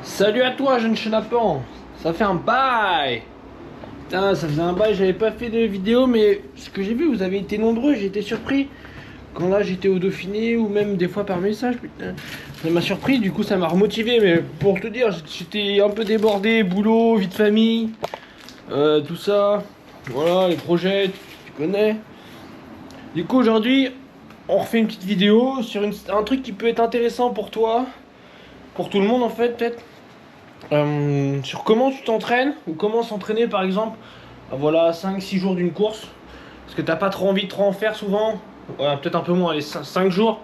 Salut à toi, jeune chenapan. Ça fait un bail. Putain, ça faisait un bail, j'avais pas fait de vidéo, mais ce que j'ai vu, vous avez été nombreux, j'ai été surpris. Quand là j'étais au Dauphiné, ou même des fois par message, putain, ça m'a surpris, du coup ça m'a remotivé. Mais pour te dire, j'étais un peu débordé, boulot, vie de famille, tout ça. Voilà, les projets, tu connais. Du coup aujourd'hui, on refait une petite vidéo sur un truc qui peut être intéressant pour toi, pour tout le monde en fait, peut-être. Sur comment tu t'entraînes, ou comment s'entraîner par exemple, voilà, 5-6 jours d'une course, parce que t'as pas trop envie de trop en faire souvent, voilà, peut-être un peu moins, les 5 jours,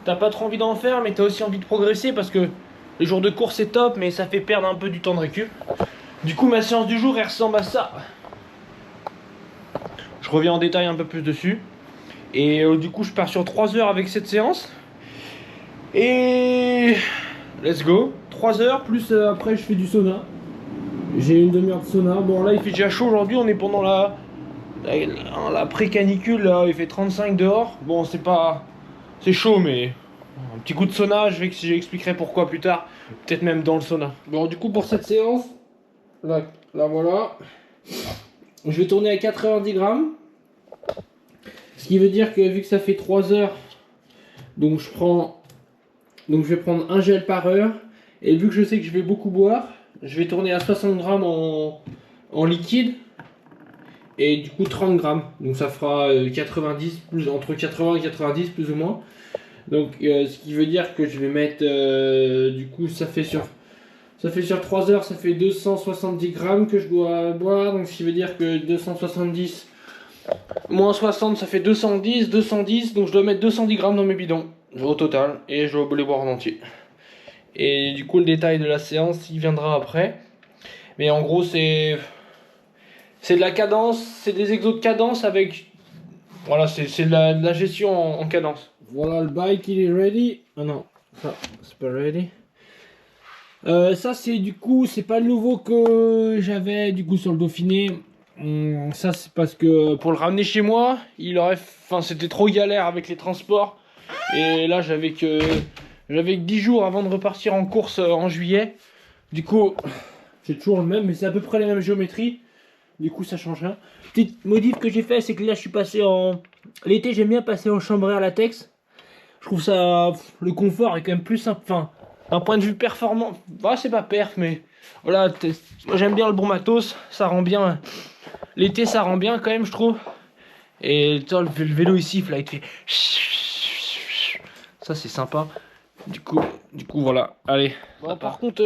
t'as pas trop envie d'en faire, mais t'as aussi envie de progresser, parce que les jours de course c'est top, mais ça fait perdre un peu du temps de récup. Du coup ma séance du jour elle ressemble à ça. Je reviens en détail un peu plus dessus, et du coup je pars sur 3 heures avec cette séance, et let's go. 3 heures, plus après je fais du sauna. J'ai une demi-heure de sauna. Bon là il fait déjà chaud aujourd'hui, on est pendant la pré-canicule là, il fait 35 dehors. Bon c'est pas... c'est chaud mais... un petit coup de sauna, j'expliquerai pourquoi plus tard. Peut-être même dans le sauna. Bon du coup pour cette séance, là voilà. Je vais tourner à 90 grammes. Ce qui veut dire que vu que ça fait 3 heures, donc je vais prendre un gel par heure. Et vu que je sais que je vais beaucoup boire, je vais tourner à 60 grammes en liquide. Et du coup 30 grammes. Donc ça fera 90, entre 80 et 90 plus ou moins. Donc ce qui veut dire que je vais mettre... du coup ça fait sur 3 heures, ça fait 270 grammes que je dois boire. Donc ce qui veut dire que 270 moins 60 ça fait 210. Donc je dois mettre 210 grammes dans mes bidons au total. Et je dois les boire en entier. Et du coup le détail de la séance il viendra après. Mais en gros c'est de la cadence, c'est des exos de cadence avec... voilà, c'est de la gestion en cadence. Voilà le bike il est ready. Ah non, ça c'est pas ready. Ça c'est du coup, c'est pas le nouveau que j'avais du coup sur le Dauphiné. Ça c'est parce que pour le ramener chez moi, c'était trop galère avec les transports. Et là j'avais que 10 jours avant de repartir en course en juillet. Du coup, c'est toujours le même, mais c'est à peu près les mêmes géométries. Du coup, ça change rien. Petite modif que j'ai fait, c'est que là, je suis passé en... l'été, j'aime bien passer en chambré à latex. Je trouve ça... le confort est quand même plus simple. Enfin, d'un point de vue performant... bah, c'est pas perf, mais... voilà, moi j'aime bien le bon matos. Ça rend bien... l'été, ça rend bien quand même, je trouve. Et le vélo ici, là, il te fait... ça, c'est sympa. Du coup, voilà. Allez. Bon, par contre,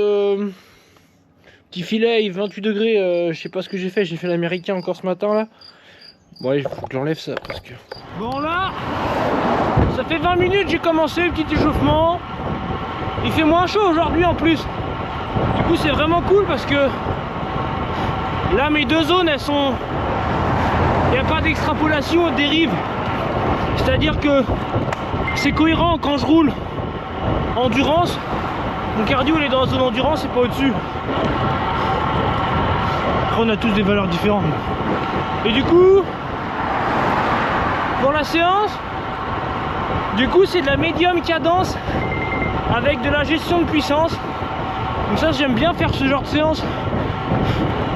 petit filet, il 28 degrés. Je sais pas ce que j'ai fait l'américain encore ce matin là. Bon, allez, il faut que j'enlève ça parce que. Bon, là, ça fait 20 minutes j'ai commencé, petit échauffement. Il fait moins chaud aujourd'hui en plus. Du coup, c'est vraiment cool parce que là, mes deux zones elles sont. Il n'y a pas d'extrapolation aux dérives. C'est-à-dire que c'est cohérent quand je roule endurance, mon cardio il est dans la zone endurance et pas au-dessus. Après on a tous des valeurs différentes. Et du coup, pour la séance, du coup c'est de la médium cadence avec de la gestion de puissance. Donc ça j'aime bien faire ce genre de séance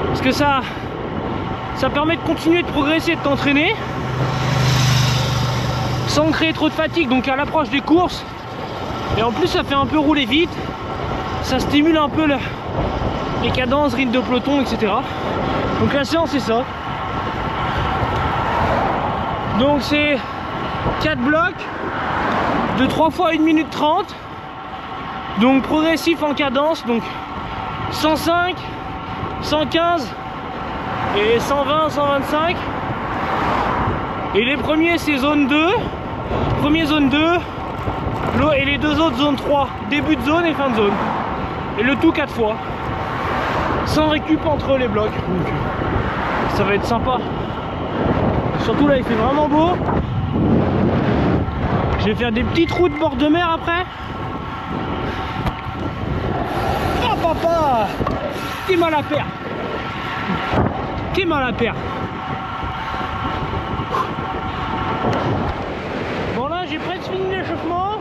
parce que ça permet de continuer de progresser, de t'entraîner sans créer trop de fatigue. Donc à l'approche des courses, et en plus ça fait un peu rouler vite, ça stimule un peu les cadences, rythme de peloton, etc. Donc la séance c'est ça. Donc c'est 4 blocs de 3 fois 1 minute 30. Donc progressif en cadence, donc 105, 115 et 120, 125. Et les premiers c'est zone 2. Premier zone 2. Et les deux autres zone 3, début de zone et fin de zone. Et le tout 4 fois. Sans récup entre les blocs. Donc, ça va être sympa. Surtout là il fait vraiment beau. Je vais faire des petites routes bord de mer après. Oh papa, t'es mal à perdre. T'es mal à perdre. Bon là j'ai presque fini l'échauffement.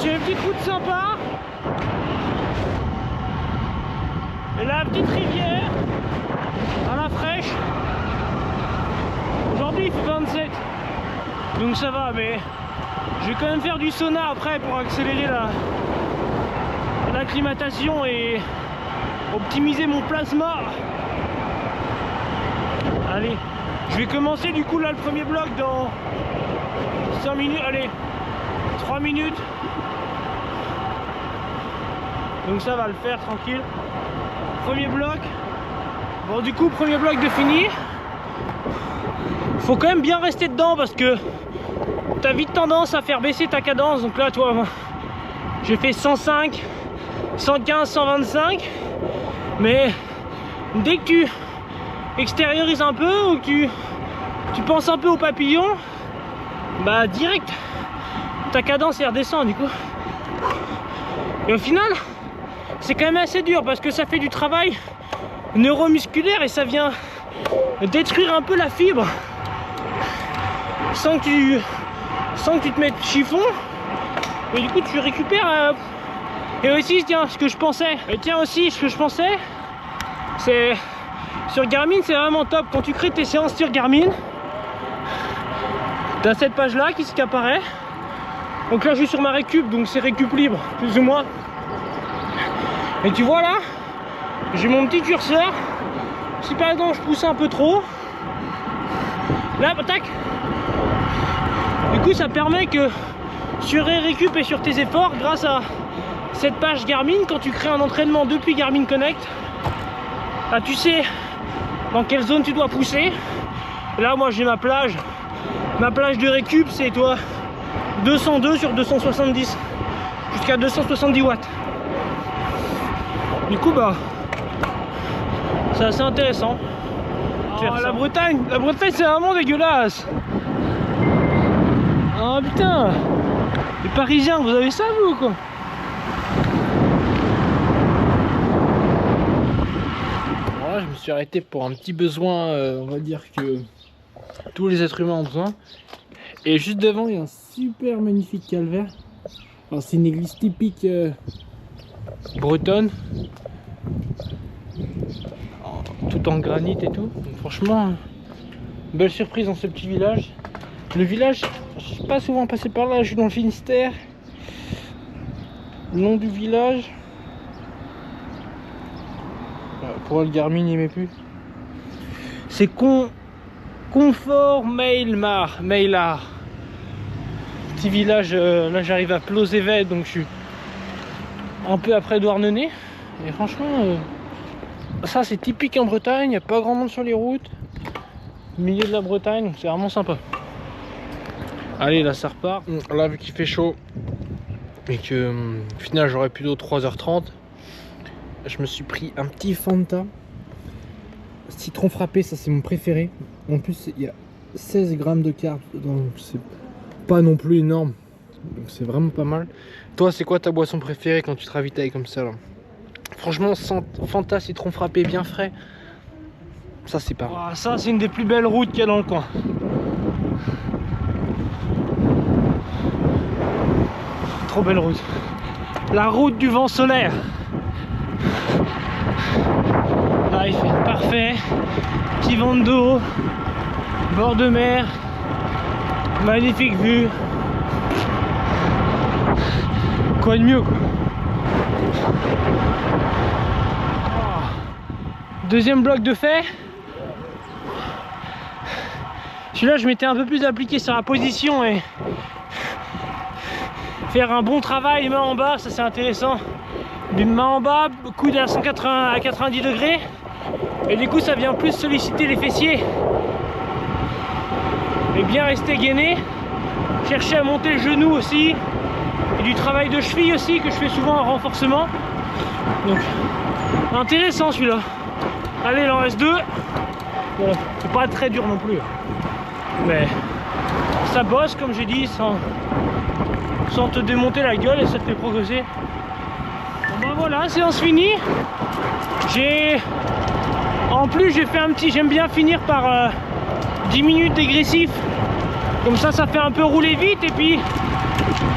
J'ai une petite route sympa. la petite rivière à la fraîche. Aujourd'hui il fait 27, donc ça va, mais je vais quand même faire du sauna après pour accélérer l'acclimatation et optimiser mon plasma. Allez, je vais commencer du coup là le premier bloc dans 5 minutes, allez, 3 minutes. Donc ça va le faire tranquille. Premier bloc. Bon du coup premier bloc de fini. Faut quand même bien rester dedans parce que t'as vite tendance à faire baisser ta cadence. Donc là toi, j'ai fait 105, 115, 125. Mais dès que tu extériorises un peu ou que tu penses un peu au papillon, bah direct ta cadence elle redescend du coup. Et au final c'est quand même assez dur parce que ça fait du travail neuromusculaire et ça vient détruire un peu la fibre sans que tu te mettes chiffon. Et du coup tu récupères. Et aussi tiens, ce que je pensais, c'est sur Garmin, c'est vraiment top quand tu crées tes séances sur Garmin. T'as cette page là qui apparaît. Donc là je suis sur ma récup, donc c'est récup libre plus ou moins. Et tu vois là, j'ai mon petit curseur. Si par exemple je pousse un peu trop, là tac. Du coup ça permet que sur les récup et sur tes efforts, grâce à cette page Garmin, quand tu crées un entraînement depuis Garmin Connect, là tu sais dans quelle zone tu dois pousser. Là moi j'ai ma plage de récup, c'est toi 202 sur 270 jusqu'à 270 watts. Du coup bah c'est assez intéressant. Oh, la Bretagne c'est vraiment dégueulasse. Oh putain, les Parisiens, vous avez ça vous ou quoi? Voilà, je me suis arrêté pour un petit besoin, on va dire que tous les êtres humains ont besoin. Et juste devant il y a un super magnifique calvaire. C'est une église typique bretonne, tout en granit et tout. Donc, franchement, belle surprise dans ce petit village. Le village, je suis pas souvent passé par là, je suis dans le Finistère. Le nom du village, pour le Garmin il met plus. C'est Confort Maillar. Petit village, là j'arrive à Plozévet, donc je suis un peu après Douarnenez. Et franchement, ça c'est typique en Bretagne, il n'y a pas grand monde sur les routes. Au milieu de la Bretagne, donc c'est vraiment sympa. Allez, là ça repart. Là vu qu'il fait chaud et que au final j'aurais plutôt 3h30, je me suis pris un petit Fanta citron frappé, ça c'est mon préféré. En plus il y a 16 grammes de carbs dedans, donc c'est pas non plus énorme, donc c'est vraiment pas mal. Toi c'est quoi ta boisson préférée quand tu te ravitailles comme ça là? Franchement Fanta citron frappé bien frais, ça c'est pas mal. Ça c'est une des plus belles routes qu'il y a dans le coin. Trop belle route, la route du vent solaire. Là il fait parfait, petit vent d'eau, bord de mer, magnifique vue. Quoi de mieux quoi. Deuxième bloc de fait. Celui-là je m'étais un peu plus appliqué sur la position et faire un bon travail main en bas, ça c'est intéressant. D'une main en bas, coude à 180 à 90 degrés, et du coup ça vient plus solliciter les fessiers et bien rester gainé. Chercher à monter le genou aussi, et du travail de cheville aussi que je fais souvent en renforcement. Donc intéressant celui-là. Allez, il en reste deux. Bon, c'est pas très dur non plus, mais ça bosse comme j'ai dit sans te démonter la gueule, et ça te fait progresser. Bon bah voilà, séance finie. En plus j'ai fait un petit, j'aime bien finir par 10 minutes dégressif. Comme ça fait un peu rouler vite, et puis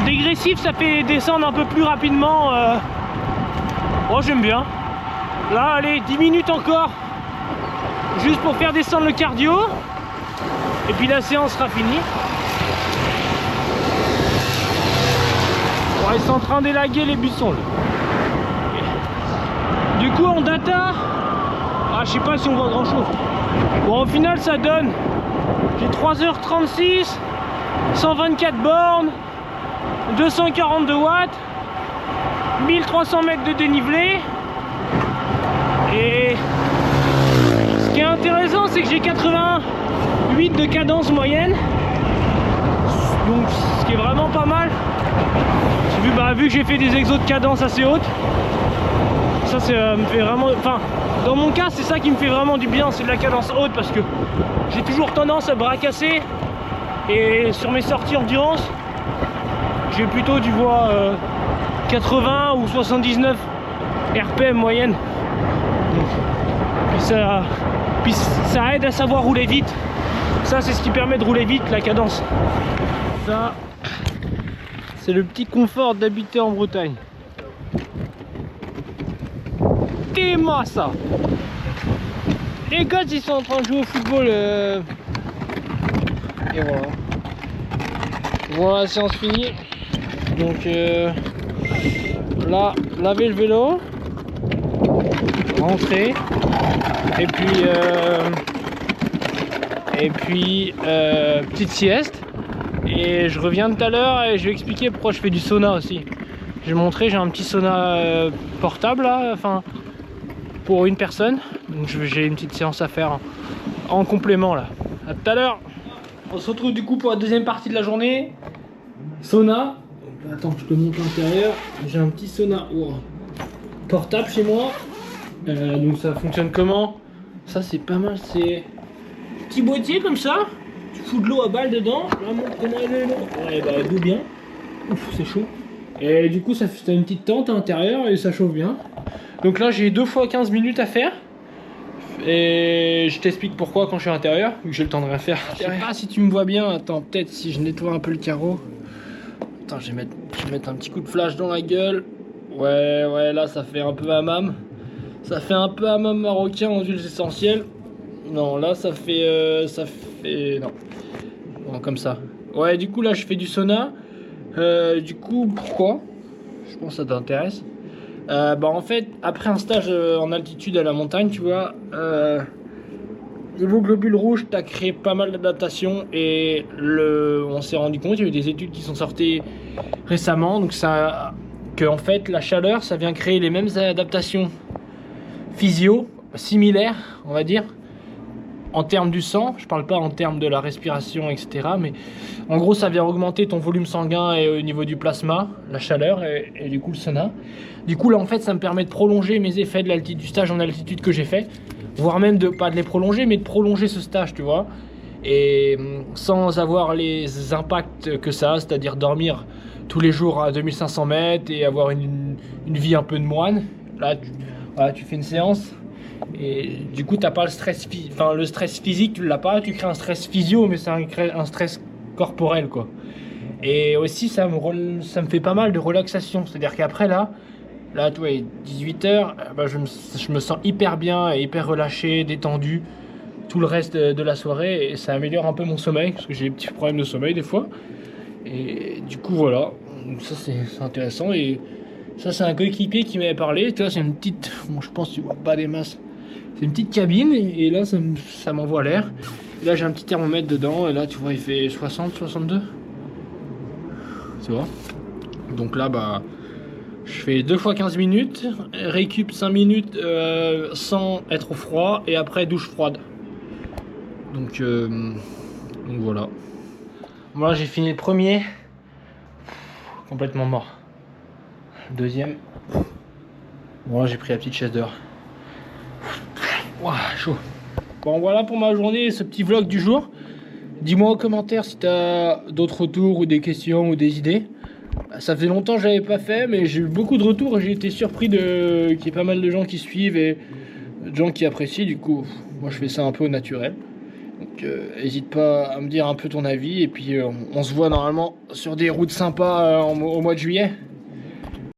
dégressif ça fait descendre un peu plus rapidement. Oh j'aime bien. Là, allez, 10 minutes encore. Juste pour faire descendre le cardio. Et puis la séance sera finie. Bon, ils sont en train d'élaguer les buissons là. Du coup en data, je sais pas si on voit grand chose. Bon, au final ça donne, j'ai 3h36, 124 bornes, 242 watts, 1300 mètres de dénivelé. Et ce qui est intéressant, c'est que j'ai 88 de cadence moyenne. Donc ce qui est vraiment pas mal. Vu que j'ai fait des exos de cadence assez hautes, ça me fait vraiment, enfin dans mon cas c'est ça qui me fait vraiment du bien, c'est de la cadence haute, parce que j'ai toujours tendance à bracasser, et sur mes sorties endurance j'ai plutôt du voie 80 ou 79 RPM moyenne. Puis ça aide à savoir rouler vite. Ça c'est ce qui permet de rouler vite, la cadence. Ça c'est le petit confort d'habiter en Bretagne. T'es-moi ça. Les gars ils sont en train de jouer au football et voilà. Voilà, séance finie. Donc là, laver le vélo, rentrer, et puis petite sieste. Et je reviens tout à l'heure et je vais expliquer pourquoi je fais du sauna aussi. Je vais montrer, j'ai un petit sauna portable là, enfin pour une personne. Donc j'ai une petite séance à faire en complément là. À tout à l'heure. On se retrouve du coup pour la deuxième partie de la journée. Sauna. Attends, je te montre l'intérieur. J'ai un petit sauna portable chez moi. Donc ça fonctionne comment? Ça c'est pas mal, c'est petit boîtier comme ça. Tu fous de l'eau à balle dedans. Là, montre comment elle est l'eau. Ouais, bah elle bout bien. Ouf, c'est chaud. Et du coup ça fait une petite tente à l'intérieur et ça chauffe bien. Donc là j'ai 2 fois 15 minutes à faire. Et je t'explique pourquoi quand je suis à l'intérieur, vu que j'ai le temps de rien faire. Je sais pas si tu me vois bien, attends, peut-être si je nettoie un peu le carreau. Attends, je vais mettre un petit coup de flash dans la gueule. Ouais, là ça fait un peu hammam. Ça fait un peu hammam marocain en huiles essentielles. Non, là ça fait non. Bon, comme ça. Ouais, du coup là je fais du sauna. Du coup, pourquoi? Je pense que ça t'intéresse. En fait, après un stage en altitude à la montagne, tu vois, niveau globules rouges, tu as créé pas mal d'adaptations et on s'est rendu compte, il y a eu des études qui sont sorties récemment, donc que en fait la chaleur, ça vient créer les mêmes adaptations physio, similaires, on va dire, en termes du sang. Je parle pas en termes de la respiration, etc. Mais en gros, ça vient augmenter ton volume sanguin et au niveau du plasma, la chaleur et du coup le sauna. Du coup là en fait ça me permet de prolonger mes effets du stage en altitude que j'ai fait, voire même pas de les prolonger mais de prolonger ce stage, tu vois, et sans avoir les impacts que ça a, c'est-à-dire dormir tous les jours à 2500 mètres et avoir une vie un peu de moine. Là tu fais une séance et du coup t'as pas le stress le stress physique, tu l'as pas, tu crées un stress physio, mais c'est un stress corporel quoi. Et aussi ça me fait pas mal de relaxation, c'est-à-dire qu'après là tu vois, 18h, je me sens hyper bien, hyper relâché, détendu tout le reste de la soirée, et ça améliore un peu mon sommeil, parce que j'ai des petits problèmes de sommeil des fois. Et du coup voilà, donc ça c'est intéressant. Et ça c'est un coéquipier qui m'avait parlé, tu vois, c'est une petite, bon, je pense que tu vois pas des masses, c'est une petite cabine, et là ça m'envoie l'air. Là j'ai un petit thermomètre dedans, et là tu vois il fait 60, 62, tu vois. Donc là je fais 2 fois 15 minutes, récup 5 minutes sans être au froid, et après douche froide. Donc voilà. Moi j'ai fini le premier, complètement mort. Le deuxième, bon là j'ai pris la petite chaise dehors. Ouah, chaud. Bon voilà pour ma journée, ce petit vlog du jour. Dis-moi en commentaire si tu as d'autres retours ou des questions ou des idées. Ça faisait longtemps que je l'avais pas fait, mais j'ai eu beaucoup de retours et j'ai été surpris qu'il y ait pas mal de gens qui suivent et de gens qui apprécient. Du coup, moi je fais ça un peu au naturel. Donc n'hésite pas à me dire un peu ton avis, et puis on se voit normalement sur des routes sympas au mois de juillet.